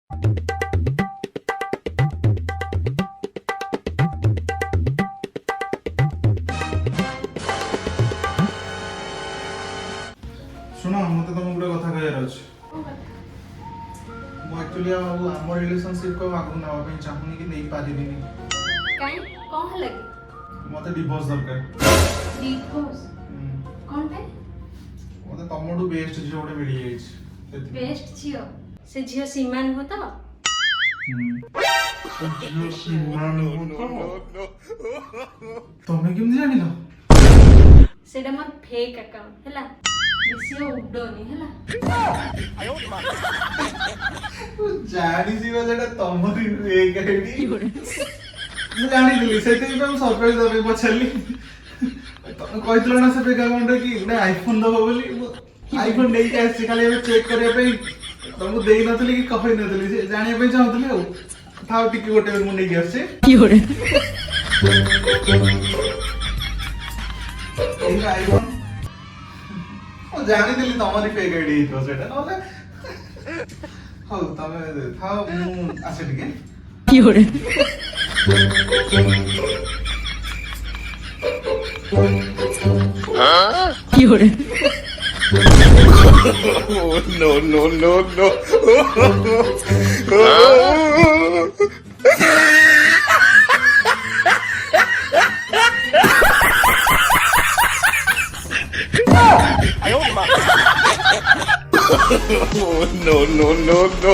ଶୁଣ ମତେ ତମକୁ ଗୋଟେ କଥା କହିବାର ଅଛି। ମୁଁ ଆକ୍ଚୁଆଲି ଆଉ ଆମ ରିଲେସନशिପ୍ କୁ ଆଗକୁ ନେବା ପାଇଁ ଚାହୁଁନି କି ନେଇ ପାରିବିନି। କାଇଁ କଣ ହେଲା କି? ମତେ ଡିଭୋର୍ସ ଦରକାର। ଡିଭୋର୍ସ କଣ ପାଇଁ? ମତେ ତମଠୁ ବେଷ୍ଟ ଝିଅ ଗୋଟେ ମିଳିଯାଇଛି। ବେଷ୍ଟ ଝିଅ? ସେ ଝିଅ ସୀମା ନୁହଁ ତ? ତମେ କେମିତି ଜାଣିଲ? ସେଇଟା ମୋର ଫେକ୍ ଆକାଉଣ୍ଟ ହେଲା, ବେଶୀ ଉଡନି ହେଲା। ଜାଣିଛି ସେଟା ତମରି ଫେକ୍ ଆଇଡି। ମୁଁ ଜାଣିଥିଲି ସେଥିପାଇଁ ମୁଁ ସରପ୍ରାଇଜ ଦେବା ପାଇଁ ପଚାରିଲି। ତମେ କହିଥିଲ ନା ସେ ଫେକ୍ ଆକାଉଣ୍ଟରେ କି ଗୋଟେ ଆଇଫୋନ ଦବ ବୋଲି। ମୁଁ ଆଇଫୋନ ନେଇକି ଆସିଛି ଖାଲି ଏବେ ଚେକ୍ କରିବା ପାଇଁ। ତମକୁ ଦେଇନଥିଲି କି କହିନଥିଲି, ସେ ଜାଣିବା ପାଇଁ ଚାହୁଁଥିଲି ଆଉ। ଥାଉ ଟିକେ ଗୋଟେ ମୁଁ ନେଇକି ଆସିଛି। ଆଇଫୋନ ମୁଁ ଜାଣିଥିଲି ତମରି ଫେକ୍ ଆଇଡି ହେଇଥିବ ସେଇଟା, ନହେଲେ ହଉ ତମେ ଥାଅ ମୁଁ ଆସେ ଟିକେ। No, no, no, no. No, no, no, no.